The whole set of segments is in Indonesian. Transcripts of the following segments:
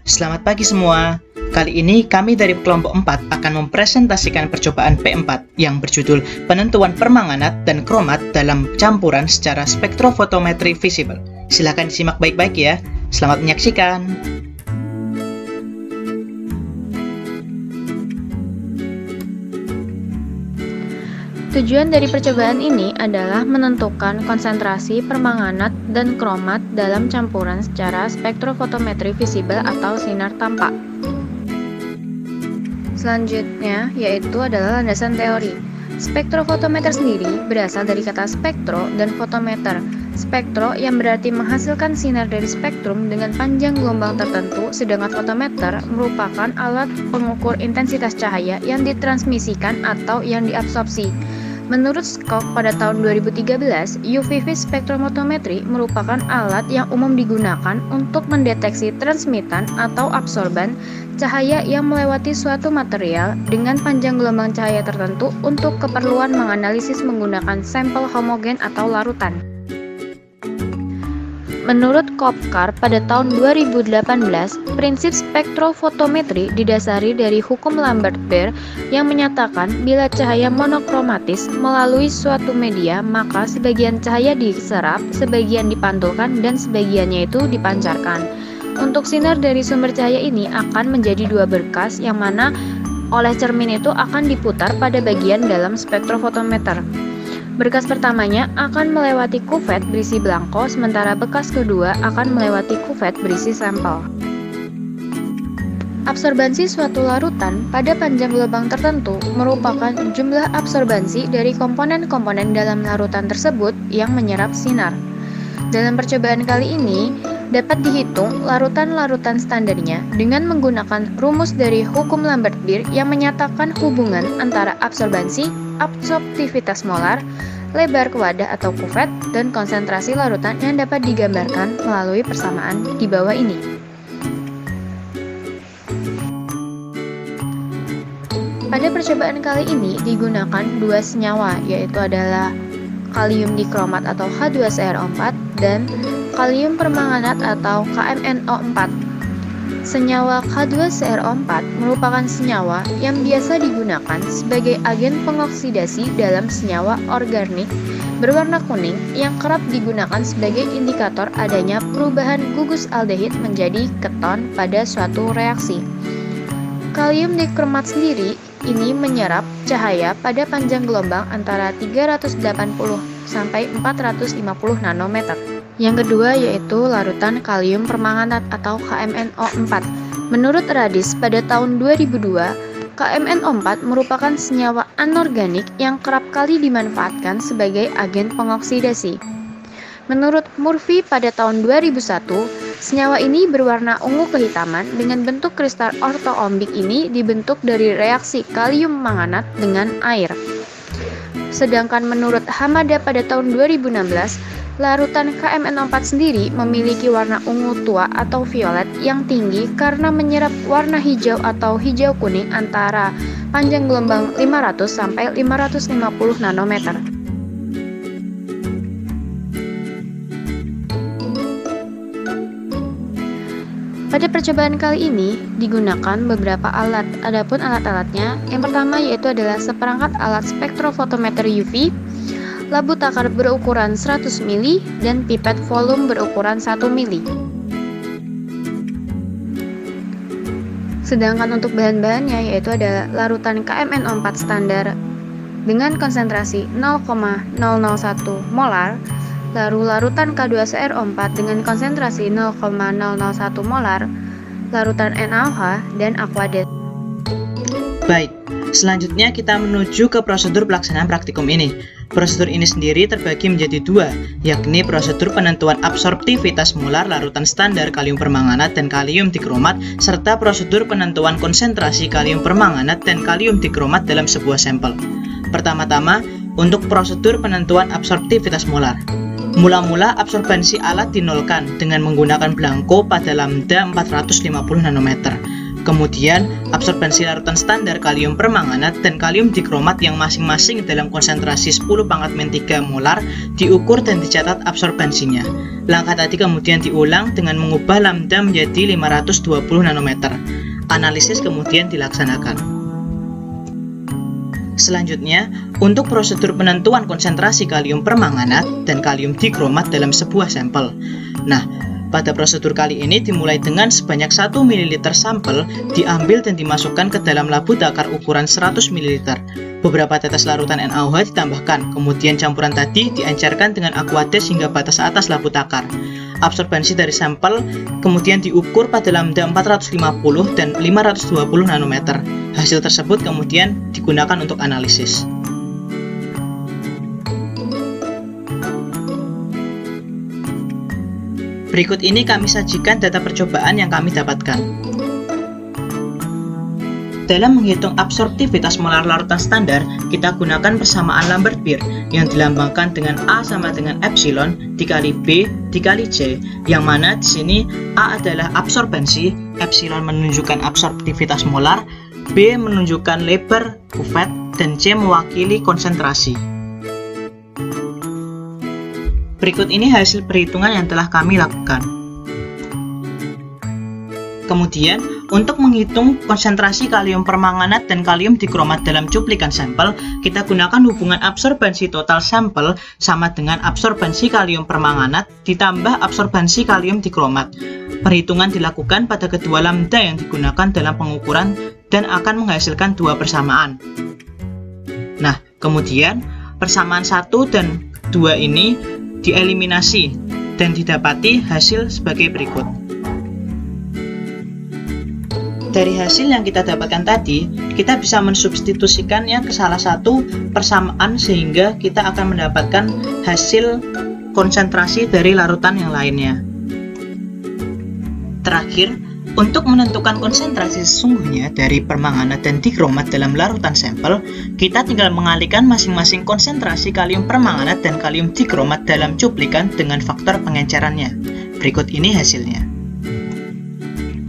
Selamat pagi semua. Kali ini kami dari kelompok 4 akan mempresentasikan percobaan P4 yang berjudul penentuan permanganat dan kromat dalam campuran secara spektrofotometri visible. Silakan disimak baik-baik ya. Selamat menyaksikan. Tujuan dari percobaan ini adalah menentukan konsentrasi permanganat dan kromat dalam campuran secara spektrofotometri visible atau sinar tampak. Selanjutnya yaitu adalah landasan teori. Spektrofotometer sendiri berasal dari kata spektro dan fotometer. Spektro yang berarti menghasilkan sinar dari spektrum dengan panjang gelombang tertentu, sedangkan fotometer merupakan alat pengukur intensitas cahaya yang ditransmisikan atau yang diabsorpsi. Menurut Skok pada tahun 2013, UV spektrofotometri merupakan alat yang umum digunakan untuk mendeteksi transmitan atau absorban cahaya yang melewati suatu material dengan panjang gelombang cahaya tertentu untuk keperluan menganalisis menggunakan sampel homogen atau larutan. Menurut Kopkar pada tahun 2018, prinsip spektrofotometri didasari dari hukum Lambert-Beer yang menyatakan bila cahaya monokromatis melalui suatu media, maka sebagian cahaya diserap, sebagian dipantulkan, dan sebagiannya itu dipancarkan. Untuk sinar dari sumber cahaya ini akan menjadi dua berkas yang mana oleh cermin itu akan diputar pada bagian dalam spektrofotometer. Berkas pertamanya akan melewati kuvet berisi belangko, sementara bekas kedua akan melewati kuvet berisi sampel. Absorbansi suatu larutan pada panjang gelombang tertentu merupakan jumlah absorbansi dari komponen-komponen dalam larutan tersebut yang menyerap sinar. Dalam percobaan kali ini, dapat dihitung larutan-larutan standarnya dengan menggunakan rumus dari hukum Lambert-Beer yang menyatakan hubungan antara absorbansi, absorptivitas molar, lebar wadah atau kuvet, dan konsentrasi larutan yang dapat digambarkan melalui persamaan di bawah ini. Pada percobaan kali ini digunakan dua senyawa, yaitu adalah kalium dikromat atau H2SrO4 dan kalium permanganat atau KMnO4. Senyawa K2SrO4 merupakan senyawa yang biasa digunakan sebagai agen pengoksidasi dalam senyawa organik berwarna kuning yang kerap digunakan sebagai indikator adanya perubahan gugus aldehid menjadi keton pada suatu reaksi. Kalium dikromat sendiri ini menyerap cahaya pada panjang gelombang antara 380 sampai 450 nanometer. Yang kedua yaitu larutan kalium permanganat atau KMnO4. Menurut Radis pada tahun 2002, KMnO4 merupakan senyawa anorganik yang kerap kali dimanfaatkan sebagai agen pengoksidasi. Menurut Murphy pada tahun 2001, senyawa ini berwarna ungu kehitaman dengan bentuk kristal ortoombik ini dibentuk dari reaksi kalium manganat dengan air. Sedangkan menurut Hamada pada tahun 2016, larutan KMnO4 sendiri memiliki warna ungu tua atau violet yang tinggi karena menyerap warna hijau atau hijau kuning antara panjang gelombang 500 sampai 550 nanometer. Pada percobaan kali ini digunakan beberapa alat. Adapun alat-alatnya, yang pertama yaitu adalah seperangkat alat spektrofotometer UV, labu takar berukuran 100 mili, dan pipet volume berukuran 1 mili. Sedangkan untuk bahan-bahannya yaitu adalah larutan KMnO4 standar dengan konsentrasi 0,001 molar, lalu larutan K2SrO4 dengan konsentrasi 0,001 molar, larutan NaOH, dan aquadet. Baik, selanjutnya kita menuju ke prosedur pelaksanaan praktikum ini. Prosedur ini sendiri terbagi menjadi dua, yakni prosedur penentuan absorptivitas molar larutan standar kalium permanganat dan kalium dikromat, serta prosedur penentuan konsentrasi kalium permanganat dan kalium dikromat dalam sebuah sampel. Pertama-tama, untuk prosedur penentuan absorptivitas molar. Mula-mula absorbansi alat dinolkan dengan menggunakan belangko pada lambda 450 nanometer. Kemudian, absorbensi larutan standar kalium permanganat dan kalium dikromat yang masing-masing dalam konsentrasi 10⁻³ molar diukur dan dicatat absorbensinya. Langkah tadi kemudian diulang dengan mengubah lambda menjadi 520 nanometer. Analisis kemudian dilaksanakan. Selanjutnya, untuk prosedur penentuan konsentrasi kalium permanganat dan kalium dikromat dalam sebuah sampel. Nah, pada prosedur kali ini dimulai dengan sebanyak 1 ml sampel diambil dan dimasukkan ke dalam labu takar ukuran 100 ml. Beberapa tetes larutan NaOH ditambahkan, kemudian campuran tadi diencerkan dengan Aquades hingga batas atas labu takar. Absorbensi dari sampel kemudian diukur pada lambda 450 dan 520 nanometer. Hasil tersebut kemudian digunakan untuk analisis. Berikut ini kami sajikan data percobaan yang kami dapatkan. Dalam menghitung absorptivitas molar larutan standar, kita gunakan persamaan Lambert-Beer yang dilambangkan dengan A sama dengan epsilon dikali B dikali C, yang mana di sini A adalah absorbensi, epsilon menunjukkan absorptivitas molar, B menunjukkan lebar kuvet, dan C mewakili konsentrasi. Berikut ini hasil perhitungan yang telah kami lakukan. Kemudian, untuk menghitung konsentrasi kalium permanganat dan kalium dikromat dalam cuplikan sampel, kita gunakan hubungan absorbensi total sampel sama dengan absorbensi kalium permanganat ditambah absorbensi kalium dikromat. Perhitungan dilakukan pada kedua lambda yang digunakan dalam pengukuran dan akan menghasilkan dua persamaan. Nah, kemudian persamaan 1 dan 2 ini dieliminasi dan didapati hasil sebagai berikut. Dari hasil yang kita dapatkan tadi, kita bisa mensubstitusikannya ke salah satu persamaan sehingga kita akan mendapatkan hasil konsentrasi dari larutan yang lainnya. Terakhir, untuk menentukan konsentrasi sesungguhnya dari permanganat dan dikromat dalam larutan sampel, kita tinggal mengalihkan masing-masing konsentrasi kalium permanganat dan kalium dikromat dalam cuplikan dengan faktor pengencerannya. Berikut ini hasilnya.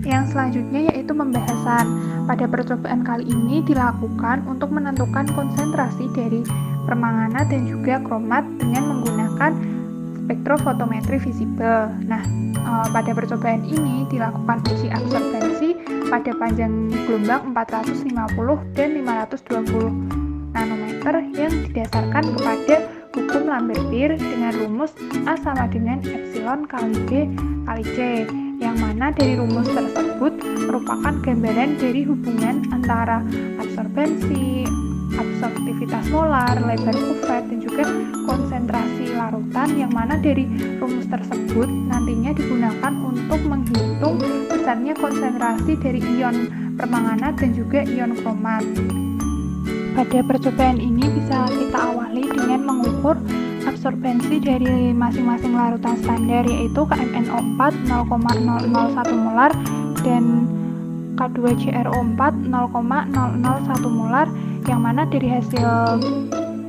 Yang selanjutnya yaitu pembahasan. Pada percobaan kali ini dilakukan untuk menentukan konsentrasi dari permanganat dan juga kromat dengan menggunakan spektrofotometri visible. Nah, pada percobaan ini dilakukan uji absorbensi pada panjang gelombang 450 dan 520 nanometer yang didasarkan kepada hukum Lambert-Beer dengan rumus A sama dengan epsilon kali B kali C, yang mana dari rumus tersebut merupakan gambaran dari hubungan antara absorbensi, absorptivitas molar, lebar kuvet, dan juga konsentrasi larutan, yang mana dari rumus tersebut nantinya digunakan untuk menghitung besarnya konsentrasi dari ion permanganat dan juga ion kromat. Pada percobaan ini bisa kita awali dengan mengukur absorbensi dari masing-masing larutan standar, yaitu KMNO4 0,001 molar dan K2CrO4 0,001 molar, yang mana dari hasil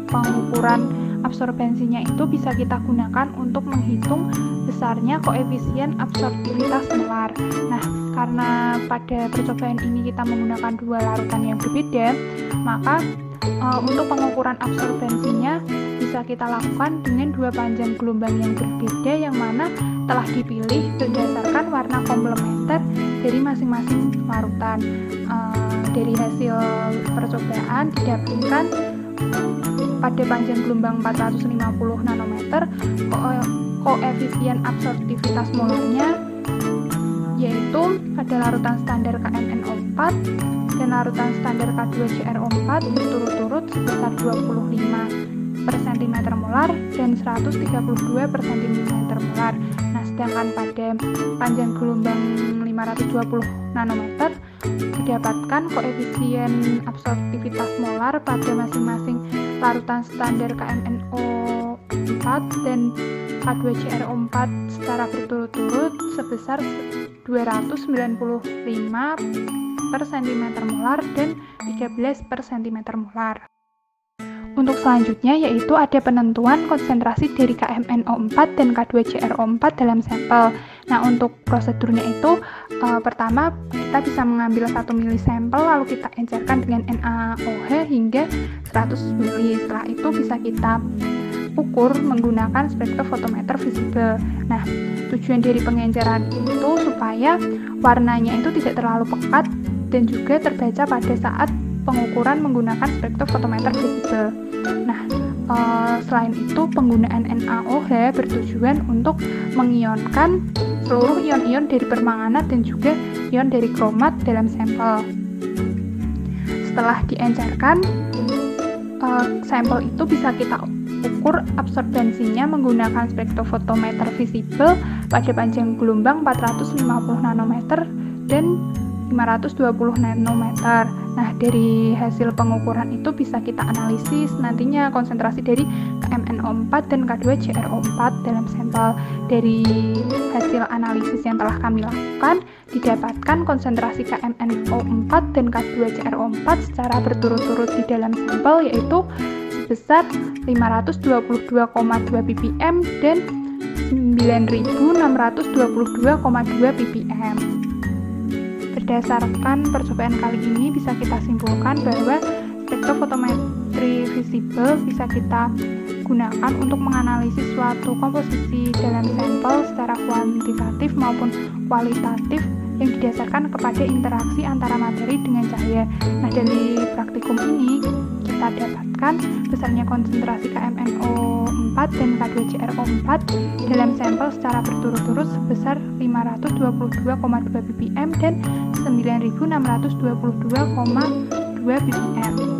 pengukuran absorbensinya itu bisa kita gunakan untuk menghitung besarnya koefisien absorptivitas molar. Nah, karena pada percobaan ini kita menggunakan dua larutan yang berbeda, maka untuk pengukuran absorbensinya bisa kita lakukan dengan dua panjang gelombang yang berbeda, yang mana telah dipilih berdasarkan warna komplementer dari masing-masing larutan. Dari hasil percobaan didapatkan pada panjang gelombang 450 nanometer koefisien absorptivitas molarnya yaitu pada larutan standar KMNO4 dan larutan standar K2CrO4 berturut-turut sebesar 25 per cm molar dan 132 per cm molar. Nah, sedangkan pada panjang gelombang 520 nanometer didapatkan koefisien absorptivitas molar pada masing-masing larutan standar KMNO4 dan K2CrO4 secara berturut-turut sebesar 295 per cm molar dan 13 per cm molar. Untuk selanjutnya yaitu ada penentuan konsentrasi dari KMNO4 dan K2CrO4 dalam sampel. Nah, untuk prosedurnya itu pertama kita bisa mengambil 1 mili sampel lalu kita encerkan dengan NaOH hingga 100 mili. Setelah itu bisa kita ukur menggunakan spektrofotometer visible. Nah, tujuan dari pengenceran itu supaya warnanya itu tidak terlalu pekat dan juga terbaca pada saat pengukuran menggunakan spektrofotometer visible. Nah, selain itu penggunaan NaOH bertujuan untuk mengionkan seluruh ion-ion dari permanganat dan juga ion dari kromat dalam sampel. Setelah diencerkan, sampel itu bisa kita ukur absorbensinya menggunakan spektrofotometer visible pada panjang gelombang 450 nanometer dan 520 nanometer. Nah, dari hasil pengukuran itu bisa kita analisis nantinya konsentrasi dari KMNO4 dan K2CrO4 dalam sampel. Dari hasil analisis yang telah kami lakukan, didapatkan konsentrasi KMNO4 dan K2CrO4 secara berturut-turut di dalam sampel yaitu sebesar 522,2 ppm dan 9.622,2 ppm. Berdasarkan percobaan kali ini bisa kita simpulkan bahwa spektrofotometri visible bisa kita gunakan untuk menganalisis suatu komposisi dalam sampel secara kuantitatif maupun kualitatif yang didasarkan kepada interaksi antara materi dengan cahaya. Nah, dari praktikum ini kita dapatkan besarnya konsentrasi KMNO4 dan K2CrO4 dalam sampel secara berturut-turut sebesar 522,2 ppm dan 9.622,2 ppm.